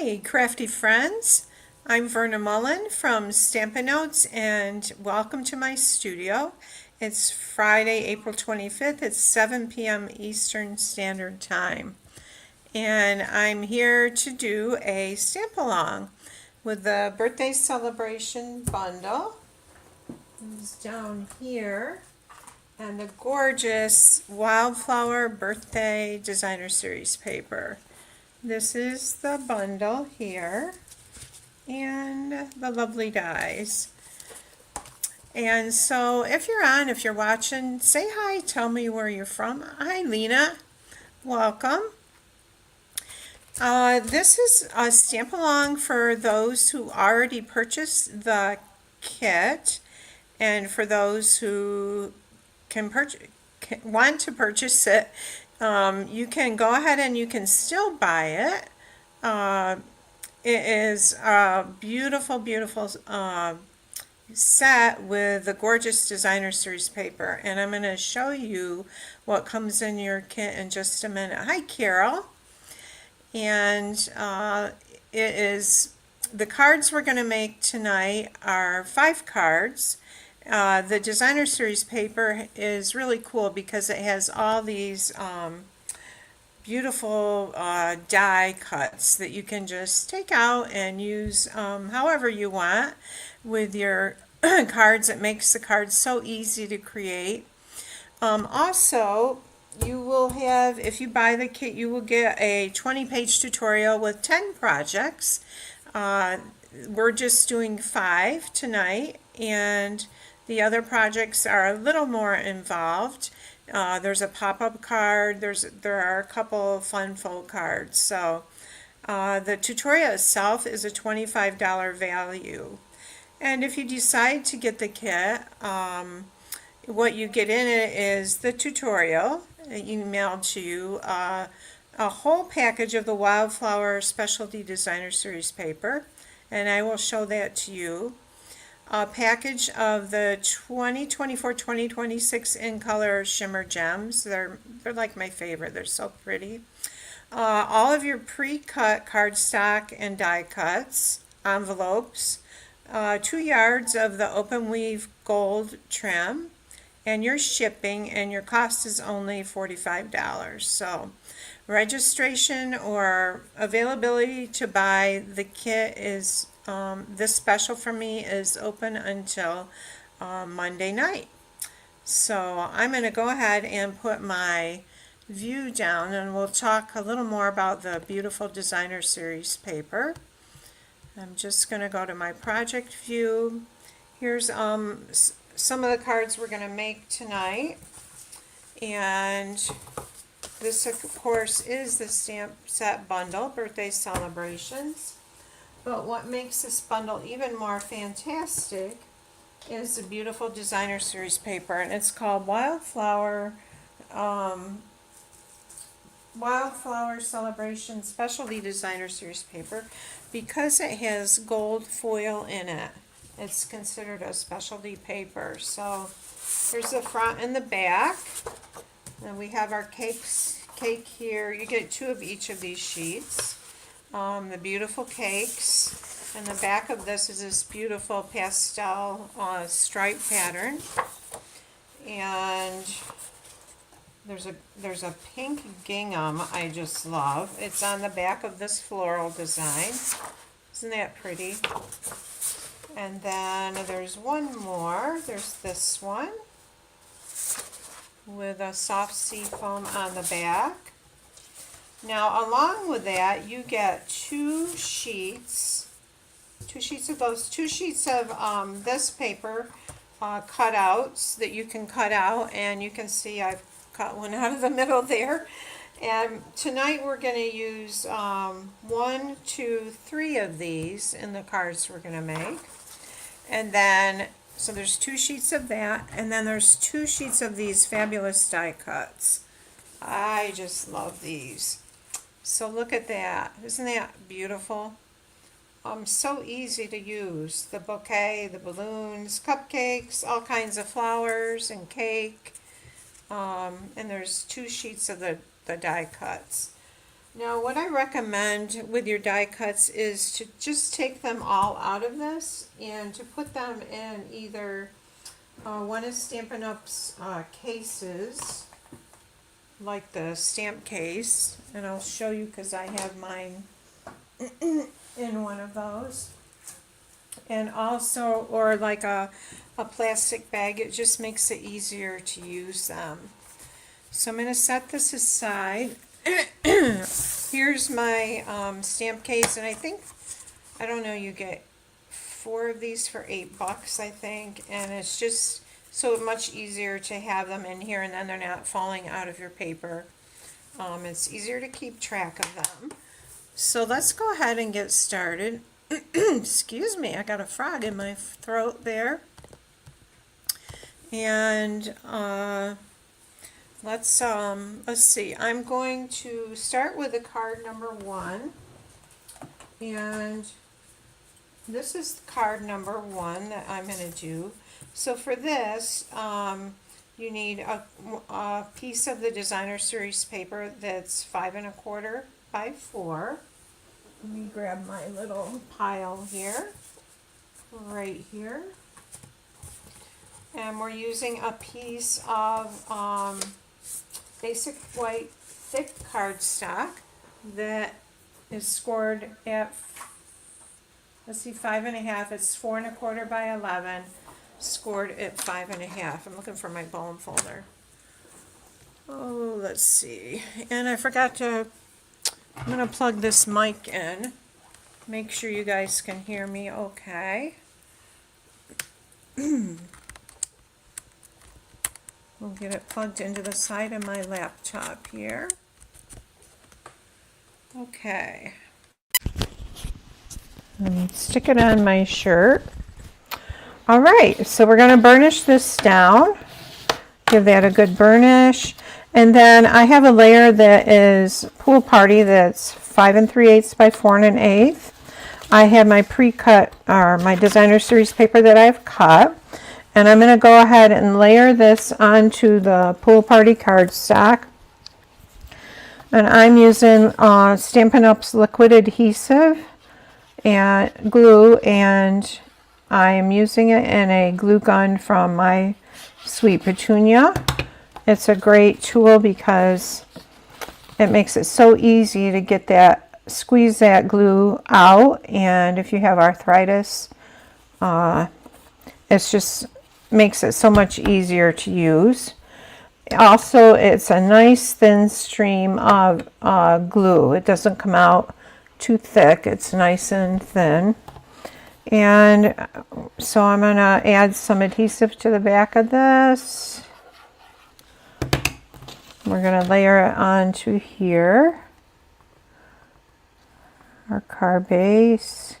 Hi, crafty friends. I'm Verna Mullen from Stampin' Notes, and welcome to my studio. It's Friday, April 25th. It's 7 p.m. Eastern Standard Time. And I'm here to do a stamp along with the birthday celebration bundle. It's down here. And the gorgeous Wildflower Birthday Designer Series paper. This is the bundle here, and the lovely dies. And so if you're watching, say hi, tell me where you're from. Hi, Lena. Welcome. This is a stamp along for those who already purchased the kit, and for those who want to purchase it. You can go ahead and you can still buy it. It is a beautiful, beautiful set with the gorgeous Designer Series paper, and I'm going to show you what comes in your kit in just a minute. Hi, Carol. And it is the cards we're going to make tonight are 5 cards. The Designer Series paper is really cool because it has all these beautiful die cuts that you can just take out and use however you want with your cards. It makes the cards so easy to create. Also, you will have, if you buy the kit, you will get a 20-page tutorial with 10 projects. We're just doing 5 tonight, and the other projects are a little more involved. There's a pop-up card, there are a couple fun fold cards. So the tutorial itself is a $25 value. And if you decide to get the kit, what you get in it is the tutorial emailed to you, a whole package of the Wildflower Specialty Designer Series paper, and I will show that to you. A package of the 2024-2026 in color shimmer gems. They're like my favorite. They're so pretty. All of your pre-cut cardstock and die cuts, envelopes, 2 yards of the open weave gold trim, and your shipping, and your cost is only $45. So registration or availability to buy the kit is this special for me is open until Monday night. So I'm going to go ahead and put my view down, and we'll talk a little more about the beautiful Designer Series paper. I'm just going to go to my project view. Here's some of the cards we're going to make tonight, and this of course is the stamp set bundle, birthday celebrations. But what makes this bundle even more fantastic is the beautiful Designer Series paper, and it's called Wildflower Celebration Specialty Designer Series paper. Because it has gold foil in it, it's considered a specialty paper. So here's the front and the back. And we have our cake here. You get 2 of each of these sheets. The beautiful cakes. And the back of this is this beautiful pastel stripe pattern. And there's a pink gingham I just love. It's on the back of this floral design. Isn't that pretty? And then there's one more. There's this one with a soft sea foam on the back. Now, along with that, you get 2 sheets of those, 2 sheets of this paper cutouts that you can cut out, and you can see I've cut one out of the middle there. And tonight we're going to use 1, 2, 3 of these in the cards we're going to make. And then, so there's 2 sheets of that, and then there's 2 sheets of these fabulous die cuts. I just love these. So look at that. Isn't that beautiful? So easy to use. The bouquet, the balloons, cupcakes, all kinds of flowers and cake. And there's 2 sheets of the die cuts. Now, what I recommend with your die cuts is to just take them all out of this and to put them in either one is Stampin' Up's cases, like the stamp case, and I'll show you because I have mine in one of those. And also, or like a plastic bag, it just makes it easier to use them. So I'm going to set this aside. Here's my stamp case, and I don't know, you get 4 of these for $8, I think, and it's just so much easier to have them in here, and then they're not falling out of your paper. It's easier to keep track of them. So let's go ahead and get started. Excuse me, I got a frog in my throat there. And let's see. I'm going to start with the card number 1, and this is card number 1 that I'm going to do. So for this, you need a piece of the Designer Series paper that's 5 1/4 by 4. Let me grab my little pile here, right here. And we're using a piece of basic white thick cardstock that is scored at, let's see, 5 1/2. It's 4 1/4 by 11, scored at 5 1/2. I'm looking for my bone folder. Oh, let's see. And I forgot to, I'm going to plug this mic in. Make sure you guys can hear me okay. We'll get it plugged into the side of my laptop here. Okay. And stick it on my shirt. All right, so we're going to burnish this down. Give that a good burnish. And then I have a layer that is Pool Party that's 5 3/8 by 4 1/8. I have my pre-cut, or my Designer Series paper that I've cut. And I'm going to go ahead and layer this onto the Pool Party cardstock. And I'm using Stampin' Up's liquid adhesive and glue, and I'm using it in a glue gun from my Sweet Petunia. It's a great tool because it makes it so easy to get that, squeeze that glue out, and if you have arthritis, it's just makes it so much easier to use. Also, it's a nice thin stream of glue. It doesn't come out too thick. It's nice and thin. And so I'm going to add some adhesive to the back of this. We're going to layer it onto here, our card base.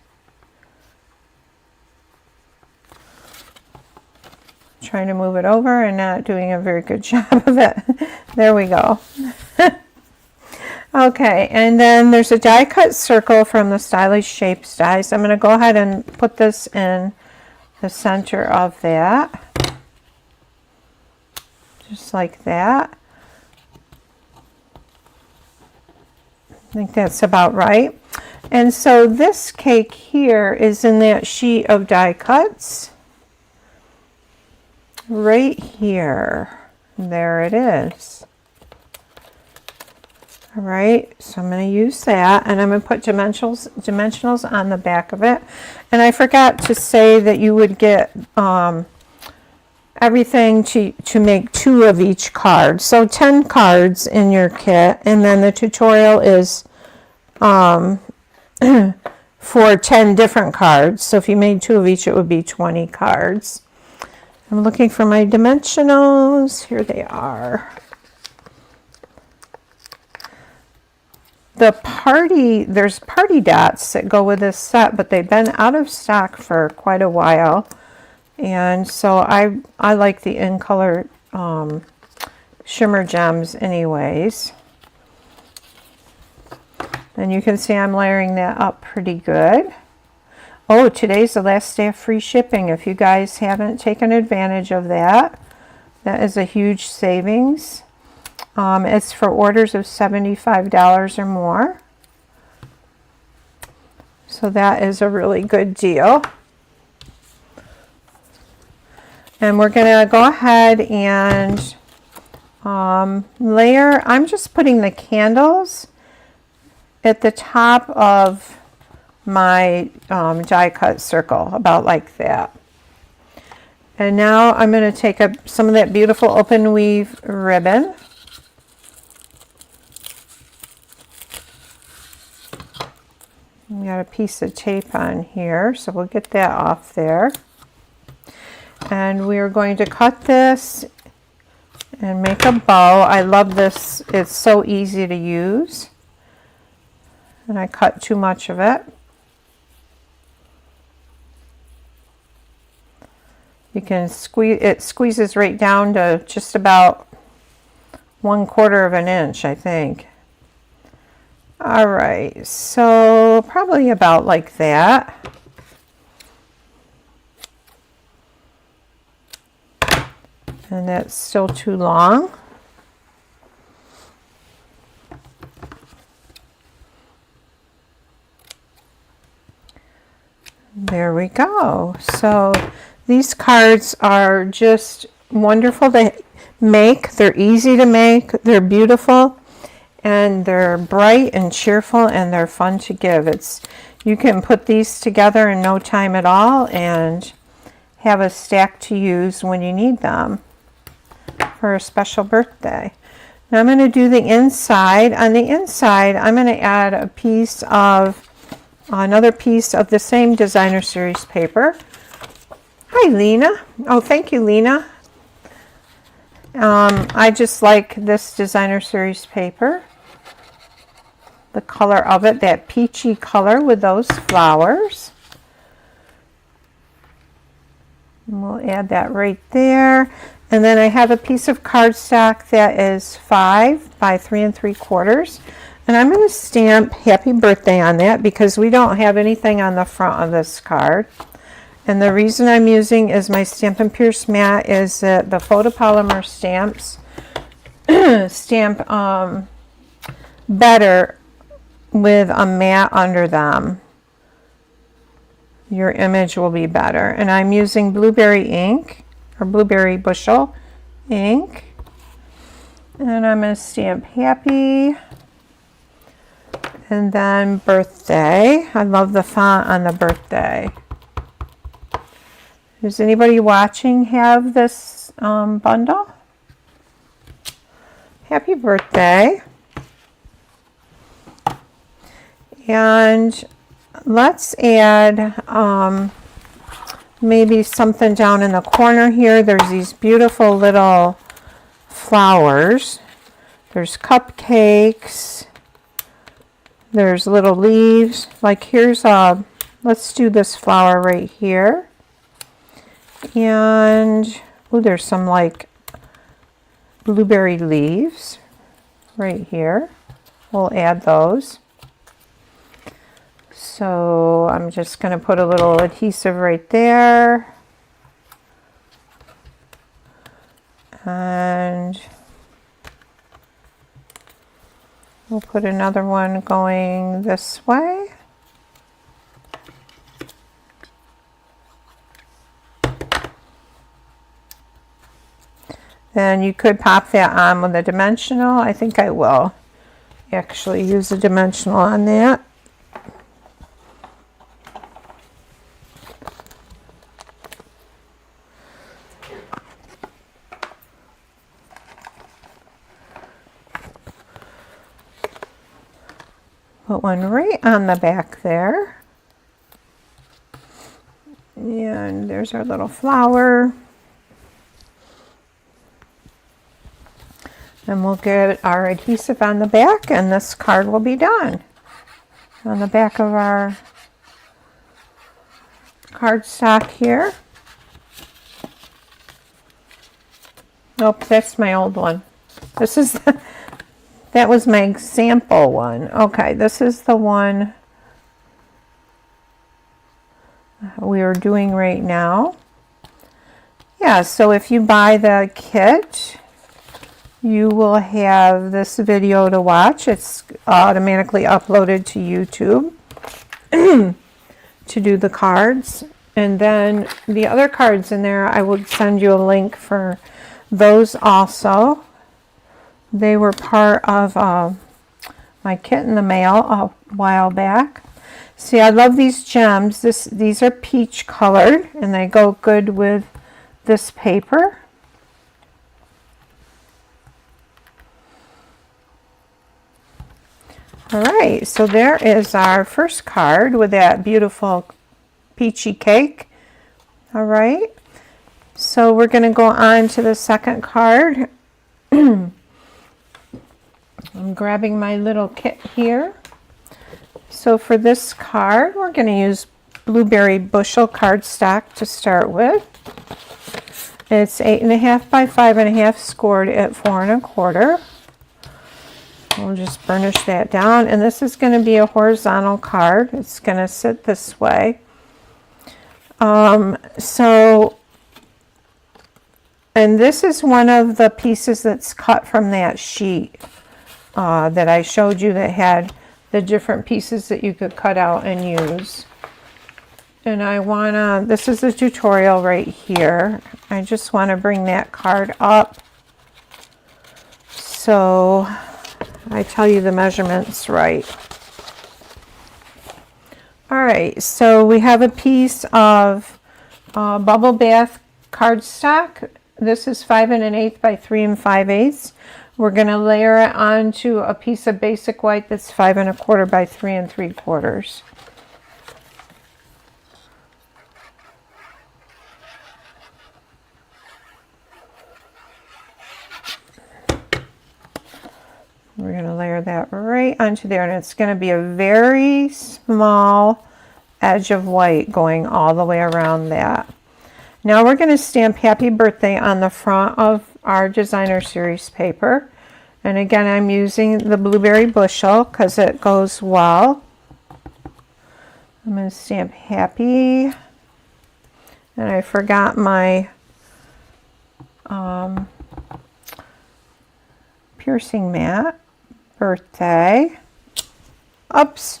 Trying to move it over and not doing a very good job of it. There we go. Okay, and then there's a die cut circle from the Stylish Shapes dies. I'm going to go ahead and put this in the center of that. Just like that. I think that's about right. And so this cake here is in that sheet of die cuts. Right here. There it is. All right, so I'm going to use that, and I'm going to put dimensionals on the back of it. And I forgot to say that you would get everything to make 2 of each card. So 10 cards in your kit, and then the tutorial is for 10 different cards. So if you made 2 of each, it would be 20 cards. I'm looking for my dimensionals. Here they are. There's party dots that go with this set, but they've been out of stock for quite a while. And so I like the in color shimmer gems anyways. And you can see I'm layering that up pretty good. Oh, today's the last day of free shipping. If you guys haven't taken advantage of that, that is a huge savings. It's for orders of $75 or more. So that is a really good deal. And we're going to go ahead and layer. I'm just putting the candles at the top of my die cut circle, about like that. And now I'm going to take up some of that beautiful open weave ribbon. We got a piece of tape on here, so we'll get that off there. And we're going to cut this and make a bow. I love this. It's so easy to use. And I cut too much of it. You can squeeze, it squeezes right down to just about 1/4 of an inch, I think. All right, so probably about like that. And that's still too long. There we go. So these cards are just wonderful to make. They're easy to make. They're beautiful. And they're bright and cheerful, and they're fun to give. You can put these together in no time at all and have a stack to use when you need them for a special birthday. Now I'm going to do the inside. On the inside, I'm going to add another piece of the same designer series paper. Hi, Lena. Oh, thank you, Lena. I just like this designer series paper. The color of it, that peachy color with those flowers. And we'll add that right there. And then I have a piece of cardstock that is 5 by 3 3/4. And I'm going to stamp happy birthday on that because we don't have anything on the front of this card. And the reason I'm using is my Stampin' Pierce mat is that the photopolymer stamps stamp better with a mat under them. Your image will be better. And I'm using blueberry ink, or blueberry bushel ink. And I'm going to stamp happy. And then birthday. I love the font on the birthday. Does anybody watching have this bundle? Happy birthday. And let's add maybe something down in the corner here. There's these beautiful little flowers. There's cupcakes. There's little leaves. Like here's let's do this flower right here. And oh, there's some like blueberry leaves right here. We'll add those. So I'm just going to put a little adhesive right there. And we'll put another one going this way. Then you could pop that on with a dimensional. I think I will actually use a dimensional on that. Put one right on the back there. And there's our little flower. And we'll get our adhesive on the back, and this card will be done. On the back of our cardstock here. Nope, that's my old one. This is that was my example one. Okay, this is the one we are doing right now. Yeah, so if you buy the kit, you will have this video to watch. It's automatically uploaded to YouTube to do the cards. And then the other cards in there, I would send you a link for those also. They were part of my kit in the mail a while back. See, I love these gems. These are peach colored, and they go good with this paper. All right, so there is our first card with that beautiful peachy cake. All right, so we're going to go on to the second card. I'm grabbing my little kit here. So for this card, we're going to use Blueberry Bushel cardstock to start with. It's 8.5 by 5.5 scored at 4 1/4. We'll just burnish that down, and this is going to be a horizontal card. It's going to sit this way. And this is one of the pieces that's cut from that sheet that I showed you that had the different pieces that you could cut out and use. And I want to, this is the tutorial right here. I just want to bring that card up so I tell you the measurements right. All right, so we have a piece of bubble bath cardstock. This is 5 1/8 by 3 5/8. We're going to layer it onto a piece of basic white that's 5 1/4 by 3 3/4. We're going to layer that right onto there, and it's going to be a very small edge of white going all the way around that. Now we're going to stamp Happy Birthday on the front of our designer series paper. And again, I'm using the Blueberry Bushel because it goes well. I'm going to stamp Happy. And I forgot my piercing mat. Birthday. Oops.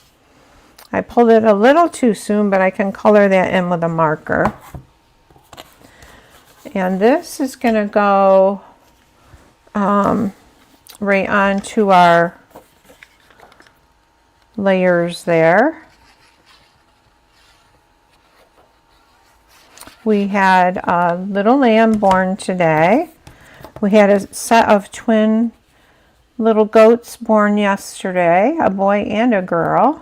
I pulled it a little too soon, but I can color that in with a marker. And this is going to go right onto our layers there. We had a little lamb born today. We had a set of twin little goats born yesterday, a boy and a girl.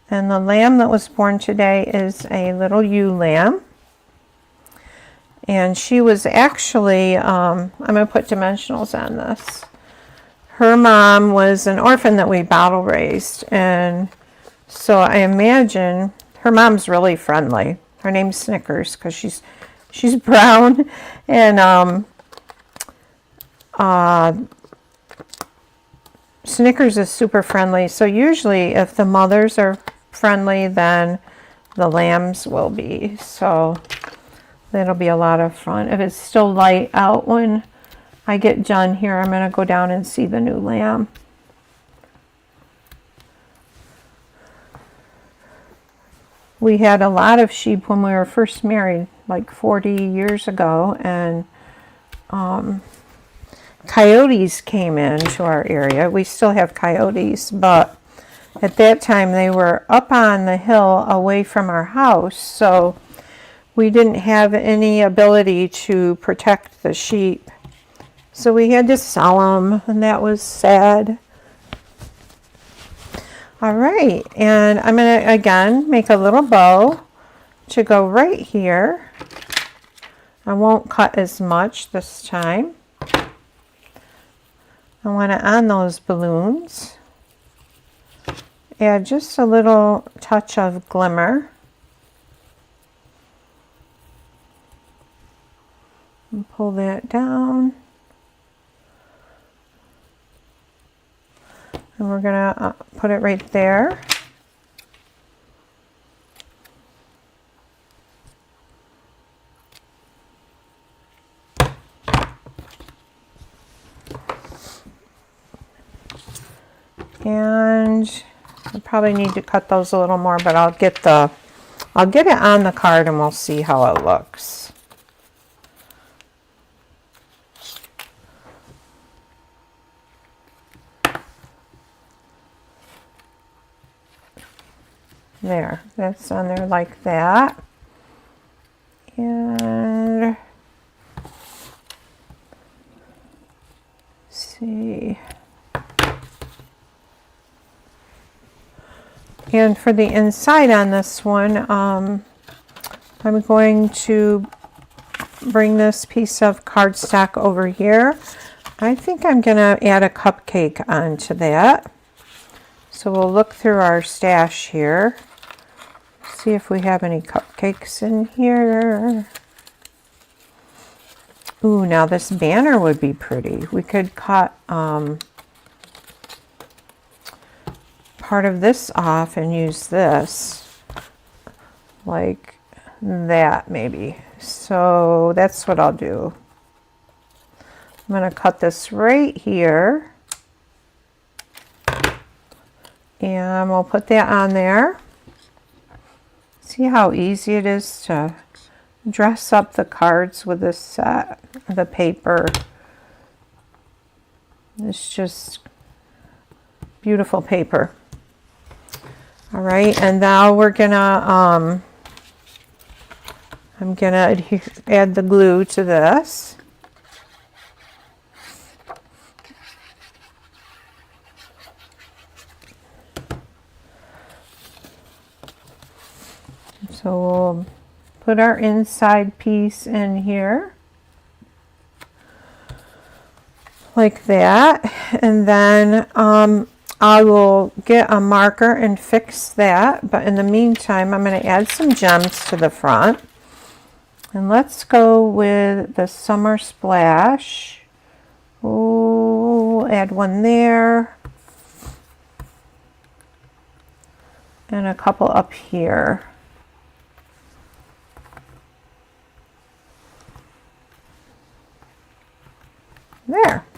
And the lamb that was born today is a little ewe lamb. And she was actually, I'm going to put dimensionals on this. Her mom was an orphan that we bottle raised. And so I imagine her mom's really friendly. Her name's Snickers because she's brown. And Snickers is super friendly. So usually if the mothers are friendly, then the lambs will be. So that'll be a lot of fun. If it's still light out when I get done here, I'm going to go down and see the new lamb. We had a lot of sheep when we were first married, like 40 years ago, and coyotes came into our area. We still have coyotes, but at that time they were up on the hill away from our house, so we didn't have any ability to protect the sheep. So we had to sell them, and that was sad. All right, and I'm going to, again, make a little bow to go right here. I won't cut as much this time. I want to, on those balloons, add just a little touch of glimmer. And pull that down. And we're going to put it right there. And I probably need to cut those a little more, but I'll get it on the card and we'll see how it looks. There, that's on there like that. And see. And for the inside on this one, I'm going to bring this piece of cardstock over here. I think I'm going to add a cupcake onto that. So we'll look through our stash here, see if we have any cupcakes in here. Ooh, now this banner would be pretty. We could cut part of this off and use this like that maybe. So that's what I'll do. I'm going to cut this right here and we'll put that on there. See how easy it is to dress up the cards with this set. The paper, it's just beautiful paper. All right, and now we're gonna I'm gonna add the glue to this. So we'll put our inside piece in here like that, and then I will get a marker and fix that, but in the meantime I'm going to add some gems to the front. And let's go with the Summer Splash. Oh, add one there and a couple up here.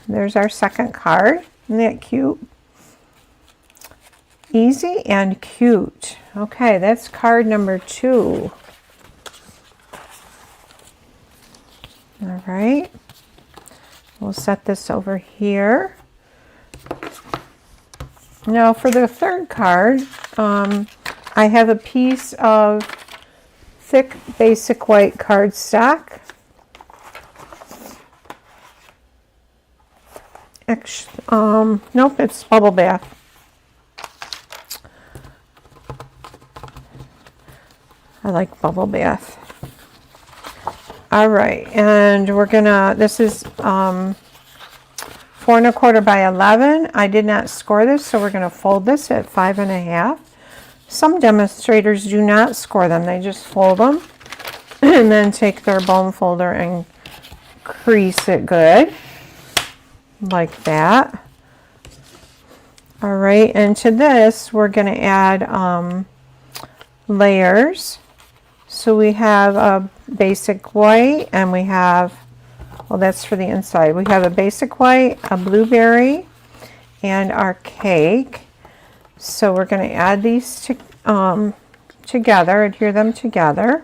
There's our second card. Isn't that cute? Easy and cute. Okay, that's card number 2. All right. We'll set this over here. Now for the third card, I have a piece of thick basic white cardstock. Nope, it's Bubble Bath. I like Bubble Bath. All right, and we're gonna, this is 4 1/4 by 11. I did not score this, so we're gonna fold this at 5 1/2. Some demonstrators do not score them, they just fold them and then take their bone folder and crease it good. Like that. All right, and to this we're going to add layers. So we have a basic white and we have, well, that's for the inside. We have a basic white, a blueberry, and our cake. So we're going to add these together, adhere them together.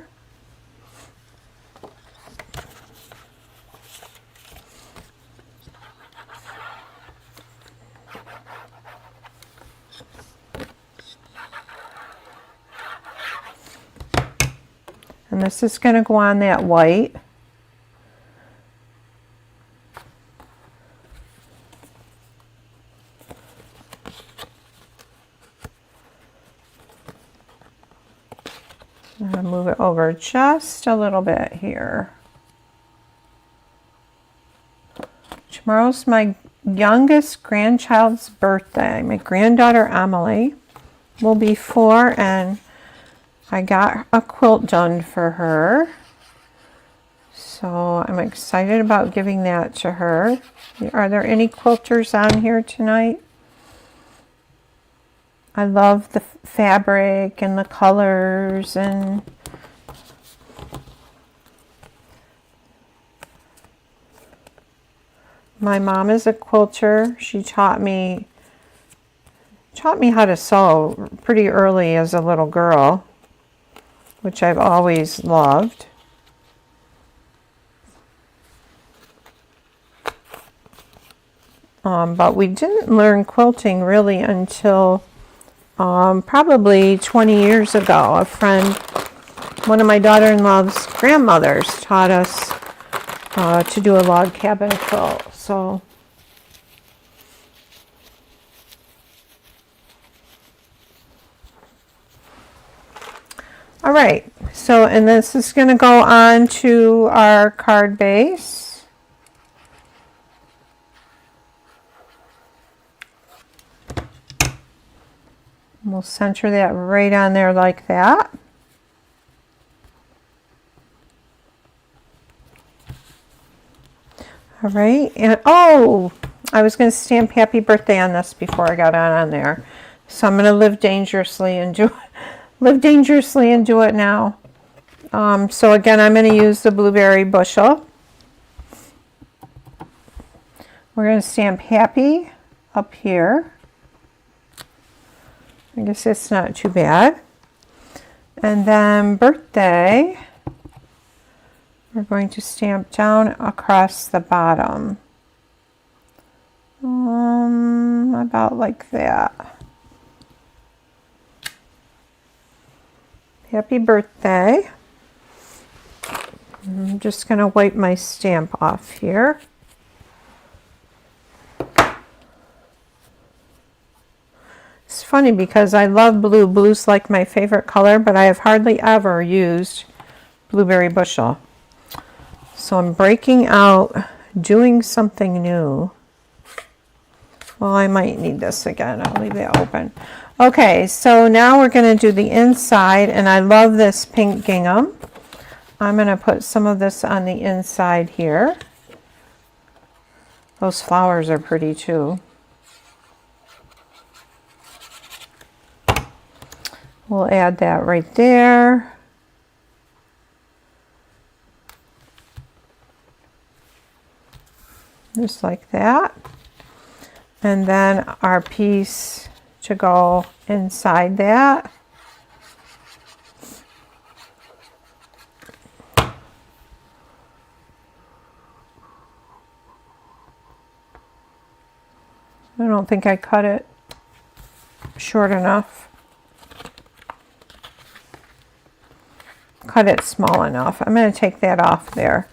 And this is going to go on that white. I'm going to move it over just a little bit here. Tomorrow's my youngest grandchild's birthday. My granddaughter Emily will be 4, and I got a quilt done for her. So I'm excited about giving that to her. Are there any quilters on here tonight? I love the fabric and the colors, and my mom is a quilter. She taught me taught me how to sew pretty early as a little girl, which I've always loved. But we didn't learn quilting really until probably 20 years ago. A friend, one of my daughter-in-law's grandmothers, taught us to do a log cabin quilt. So all right, so and this is going to go on to our card base. We'll center that right on there like that. All right, and oh, I was going to stamp happy birthday on this before I got on there. So I'm going to live dangerously and do it now. So again, I'm going to use the blueberry bushel. We're going to stamp happy up here. I guess it's not too bad. And then birthday, we're going to stamp down across the bottom. About like that. Happy birthday. I'm just going to wipe my stamp off here. It's funny because I love blue. Blue's like my favorite color, but I have hardly ever used blueberry bushel. So I'm breaking out, doing something new. Well, I might need this again. I'll leave it open. Okay, so now we're going to do the inside, and I love this pink gingham. I'm going to put some of this on the inside here. Those flowers are pretty too. We'll add that right there. Just like that. And then our piece to go inside that. I don't think I cut it short enough. Cut it small enough. I'm going to take that off there.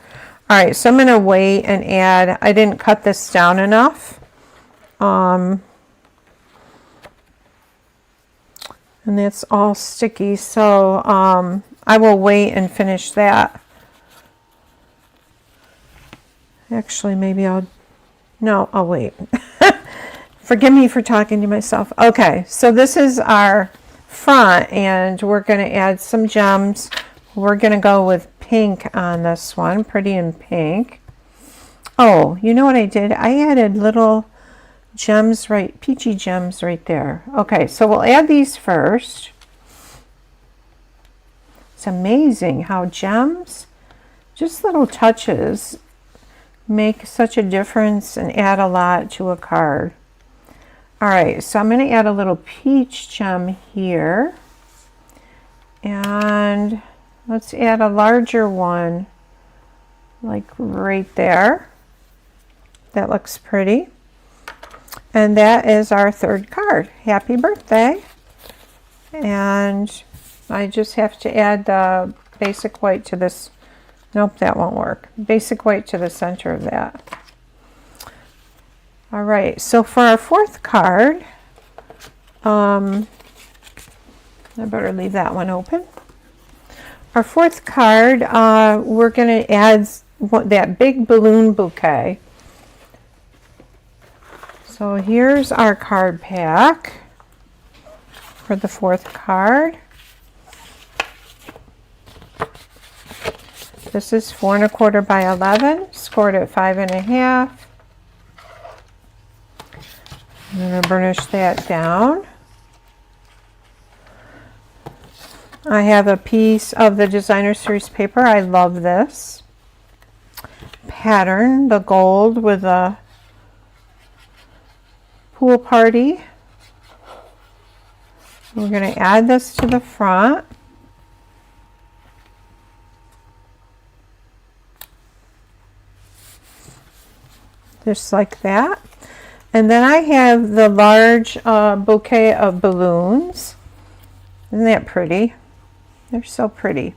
All right, so I'm going to wait and add. I didn't cut this down enough. And it's all sticky, so I will wait and finish that. Actually, maybe I'll wait. Forgive me for talking to myself. Okay, so this is our front, and we're going to add some gems. We're going to go with pink on this one, pretty in pink. Oh, you know what I did? I added little gems, peachy gems right there. Okay, so we'll add these first. It's amazing how gems, just little touches, make such a difference and add a lot to a card. All right, so I'm going to add a little peach gem here. And let's add a larger one, like right there. That looks pretty. And that is our third card. Happy birthday. And I just have to add the basic white to this. Nope, that won't work. Basic white to the center of that. All right, so for our fourth card, I better leave that one open. Our fourth card, we're going to add that big balloon bouquet. So here's our card pack for the fourth card. This is 4 1/4 by 11, scored at 5 1/2. I'm going to burnish that down. I have a piece of the Designer Series paper. I love this pattern, the gold with a pool party. We're going to add this to the front. Just like that. And then I have the large bouquet of balloons. Isn't that pretty? They're so pretty.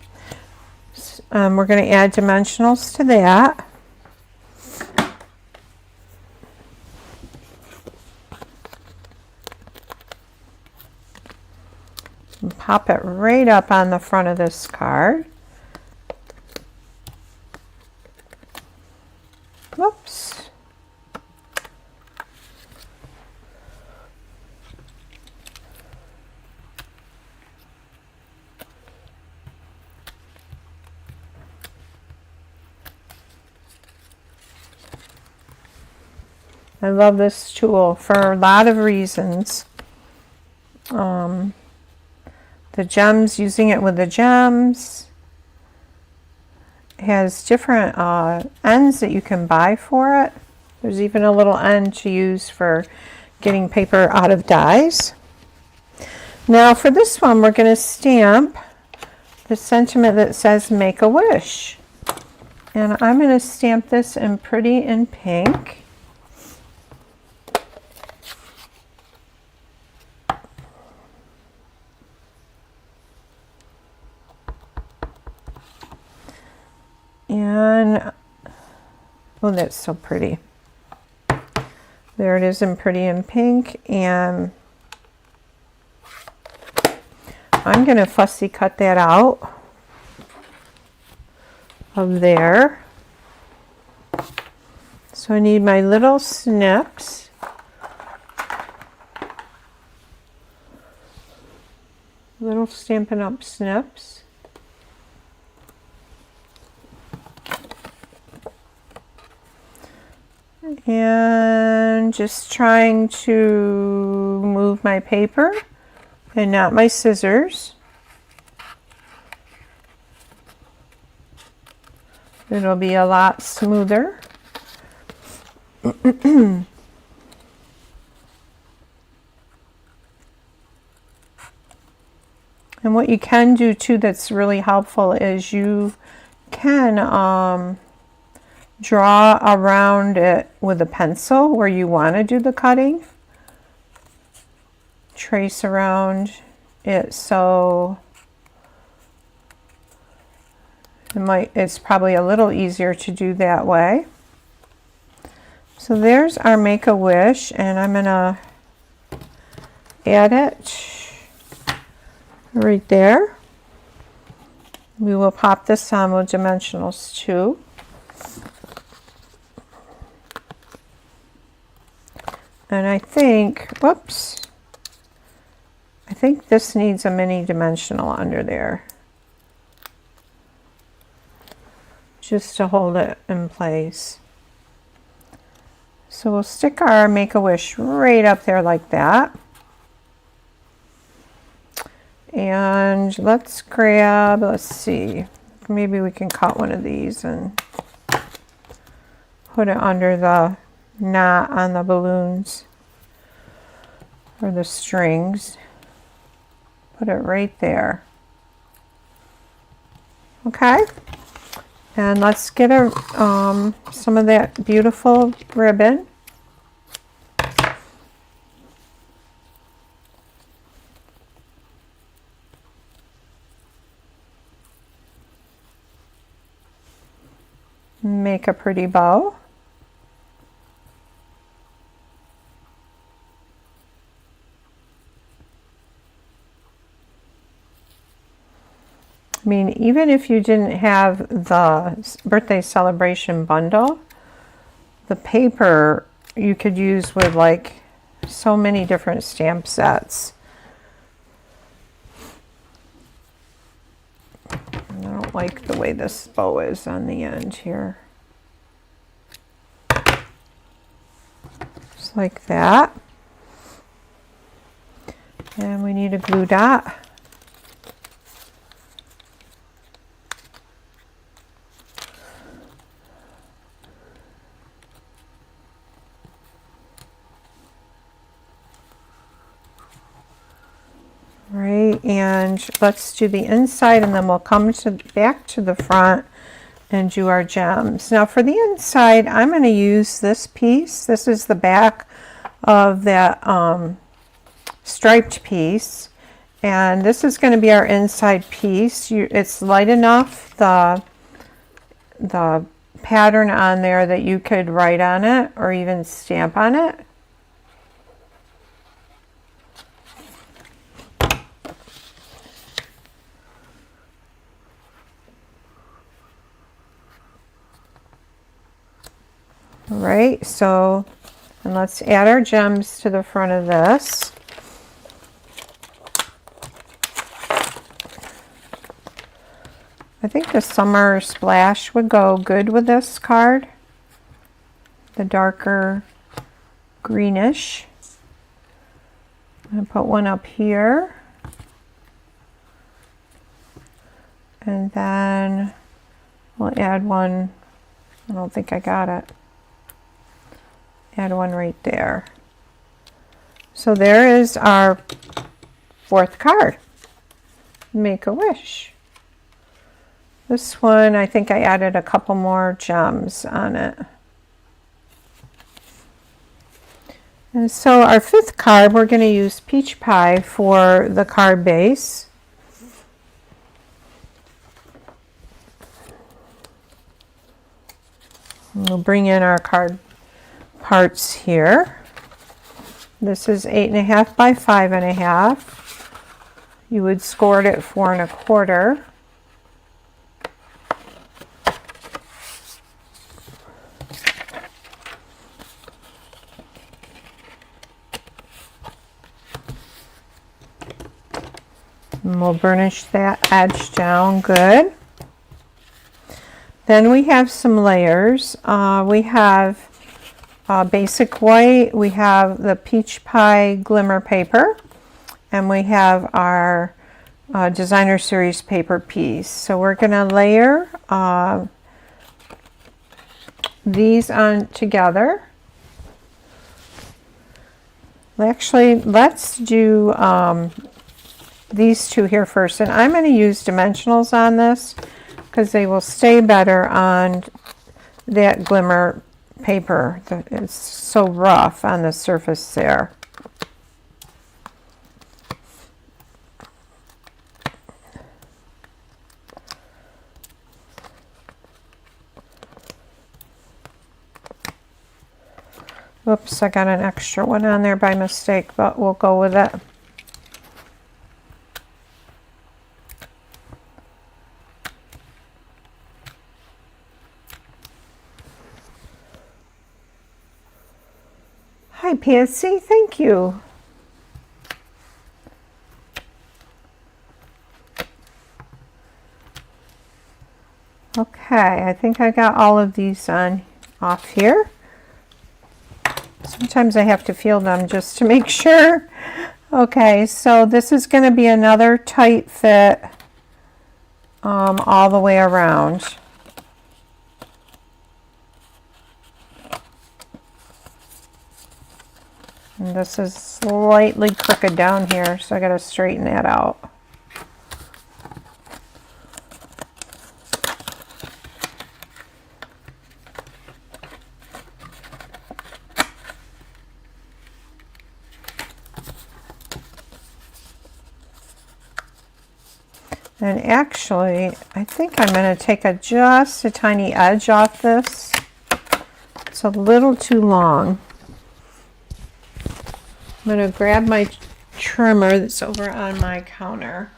We're going to add dimensionals to that. And pop it right up on the front of this card. Whoops. I love this tool for a lot of reasons. The gems, using it with the gems, has different ends that you can buy for it. There's even a little end to use for getting paper out of dies. Now for this one, we're going to stamp the sentiment that says Make a Wish. And I'm going to stamp this in Pretty in Pink. And, oh, that's so pretty. There it is in Pretty in Pink. And I'm going to fussy cut that out of there. So I need my little snips. Little Stampin' Up! Snips. And just trying to move my paper and not my scissors. It'll be a lot smoother. And what you can do too that's really helpful is you can draw around it with a pencil where you want to do the cutting. Trace around it so it's probably a little easier to do that way. So there's our Make a Wish, and I'm gonna add it right there. We will pop this on with dimensionals too. And I think, whoops, I think this needs a mini dimensional under there, just to hold it in place. So we'll stick our Make a Wish right up there like that. And let's grab, let's see, maybe we can cut one of these and put it under the knot on the balloons or the strings. Put it right there. Okay, and let's get some of that beautiful ribbon. Make a pretty bow. I mean, even if you didn't have the birthday celebration bundle, the paper you could use with like so many different stamp sets. I don't like the way this bow is on the end here. Just like that. And we need a glue dot. and let's do the inside, and then we'll come back to the front and do our gems. Now for the inside, I'm going to use this piece. This is the back of that striped piece, and this is going to be our inside piece. It's light enough, the pattern on there, that you could write on it or even stamp on it. All right, so, and let's add our gems to the front of this. I think the summer splash would go good with this card. The darker greenish. I'm going to put one up here. And then we'll add one. I don't think I got it. Add one right there. So there is our fourth card. Make a wish. This one, I think I added a couple more gems on it. And so our fifth card, we're going to use Peach Pie for the card base. We'll bring in our card parts here. This is 8.5 by 5.5. You would score it at 4 1/4. And we'll burnish that edge down good. Then we have some layers. We have basic white, we have the Peach Pie glimmer paper, and we have our designer series paper piece. So we're going to layer these on together. Actually, let's do these two here first, and I'm going to use dimensionals on this because they will stay better on that glimmer paper. It's so rough on the surface there. Oops, I got an extra one on there by mistake, but we'll go with it. Hi, Patsy, thank you. Okay, I think I got all of these on off here. Sometimes I have to feel them just to make sure. Okay, so this is going to be another tight fit all the way around. And this is slightly crooked down here, so I got to straighten that out. And actually, I think I'm going to take just a tiny edge off this. It's a little too long. I'm going to grab my trimmer that's over on my counter.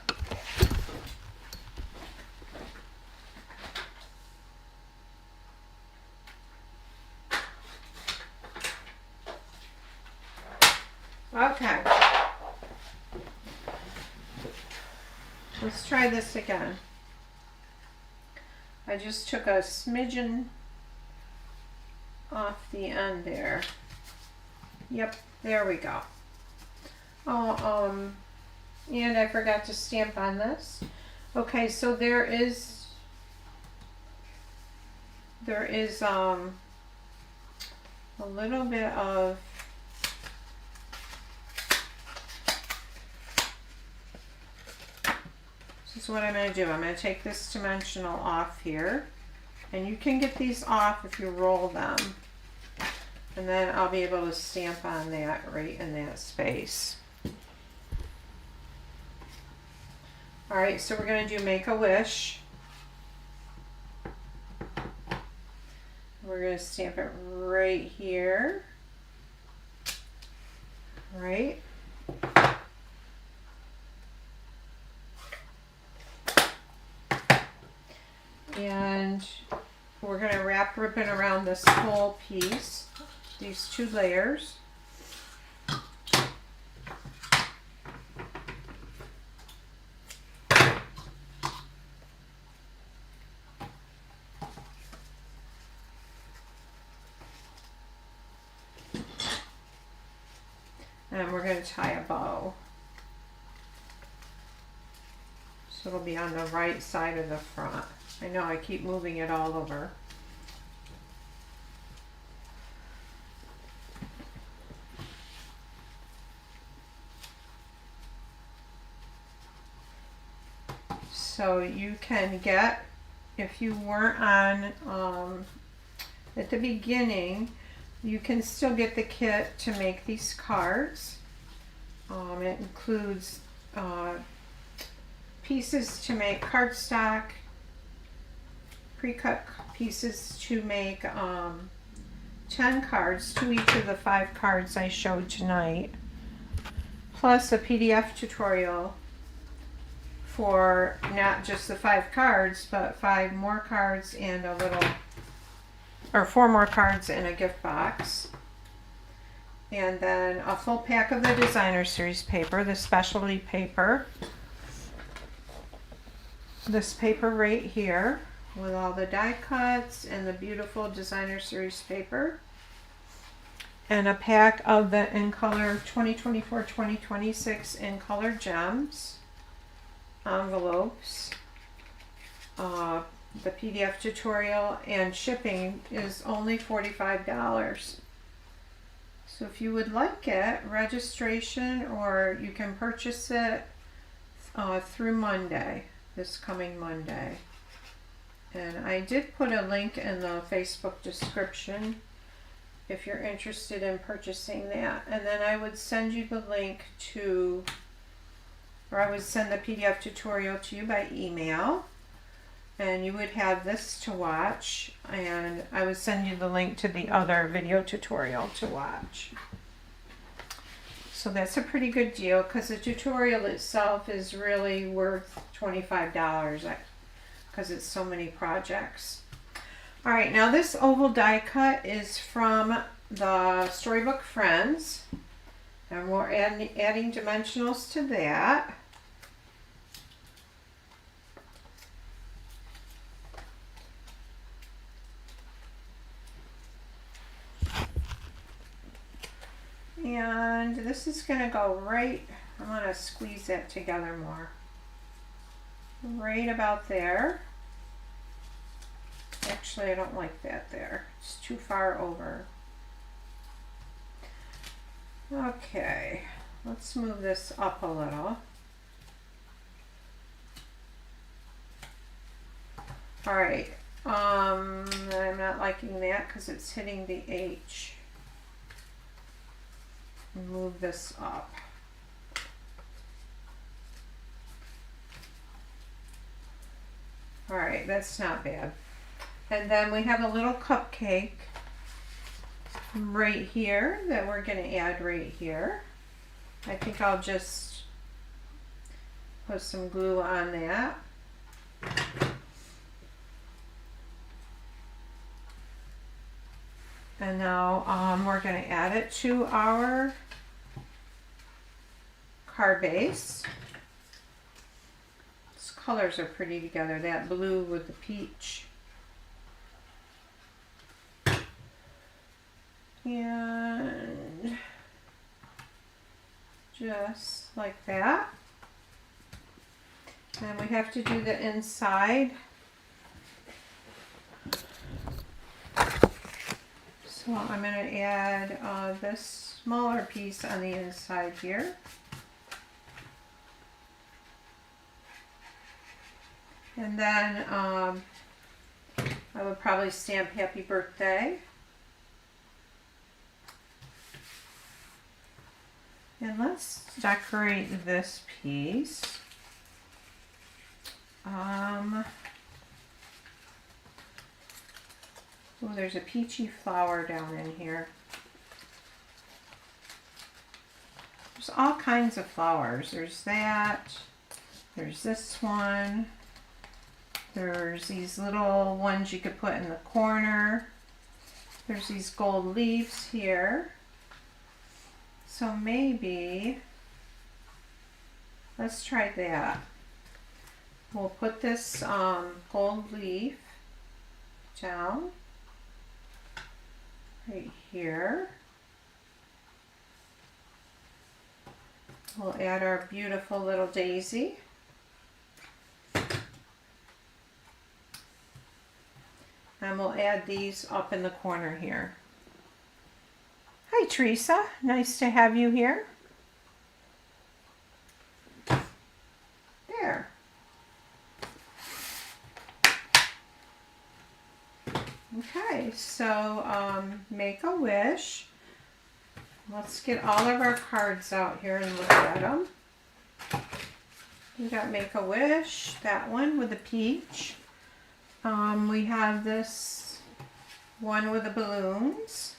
Okay. Let's try this again. I just took a smidgen off the end there. Yep, there we go. Oh, and I forgot to stamp on this. Okay, so there is a little bit of is what I'm going to do. I'm going to take this dimensional off here. And you can get these off if you roll them. And then I'll be able to stamp on that right in that space. Alright, so we're going to do Make-A-Wish. We're going to stamp it right here. Right. And we're going to wrap ribbon around this whole piece, these 2 layers. And we're going to tie a bow. So it'll be on the right side of the front. I know I keep moving it all over. So you can get, if you weren't on at the beginning, you can still get the kit to make these cards. It includes pieces to make cardstock, pre-cut pieces to make 10 cards, to each of the 5 cards I showed tonight, plus a PDF tutorial for not just the 5 cards, but 5 more cards and a little, or 4 more cards in a gift box. And then a full pack of the Designer Series paper, the specialty paper. This paper right here with all the die cuts and the beautiful Designer Series paper. And a pack of the In Color 2024-2026 In Color Gems envelopes. The PDF tutorial and shipping is only $45. So if you would like it, registration, or you can purchase it through Monday, this coming Monday. And I did put a link in the Facebook description if you're interested in purchasing that. And then I would send you the link to, or I would send the PDF tutorial to you by email. And you would have this to watch, and I would send you the link to the other video tutorial to watch. So that's a pretty good deal, because the tutorial itself is really worth $25 because it's so many projects. All right, now this oval die cut is from the Storybook Friends, and we're adding dimensionals to that. And this is going to go right, I'm going to squeeze that together more. Right about there. Actually, I don't like that there. It's too far over. Okay, let's move this up a little. All right, I'm not liking that because it's hitting the H. Move this up. All right, that's not bad. And then we have a little cupcake right here that we're going to add right here. I think I'll just put some glue on that. And now we're going to add it to our card base. These colors are pretty together, that blue with the peach. And just like that. And we have to do the inside. So I'm going to add this smaller piece on the inside here. And then I would probably stamp happy birthday. And let's decorate this piece. Oh, there's a peachy flower down in here. There's all kinds of flowers. There's that. There's this one. There's these little ones you could put in the corner. There's these gold leaves here. So maybe, let's try that. We'll put this gold leaf down right here. We'll add our beautiful little daisy. And we'll add these up in the corner here. Hi Teresa, nice to have you here. There. Okay, so make a wish. Let's get all of our cards out here and look at them. We got Make a Wish, that one with a peach. We have this one with the balloons.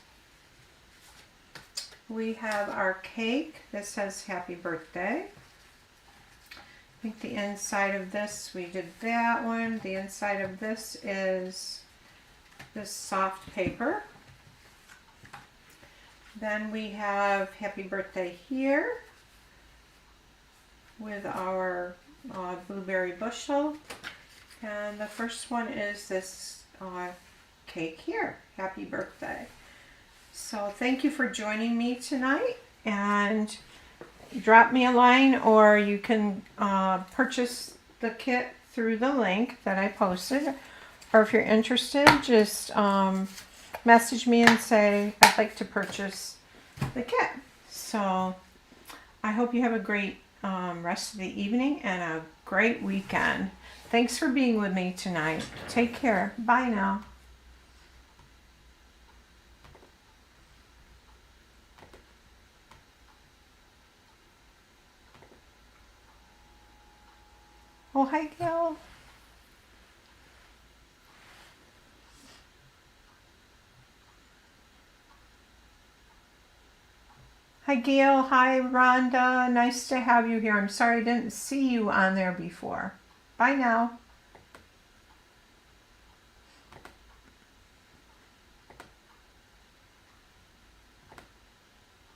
We have our cake. This says happy birthday. I think the inside of this, we did that one. The inside of this is this soft paper. Then we have happy birthday here with our blueberry bushel. And the first one is this cake here, happy birthday. So thank you for joining me tonight, and drop me a line, or you can purchase the kit through the link that I posted. Or if you're interested, just message me and say, I'd like to purchase the kit. So I hope you have a great rest of the evening and a great weekend. Thanks for being with me tonight. Take care. Bye now. Oh, hi, Gail. Hi, Gail. Hi, Rhonda. Nice to have you here. I'm sorry I didn't see you on there before. Bye now.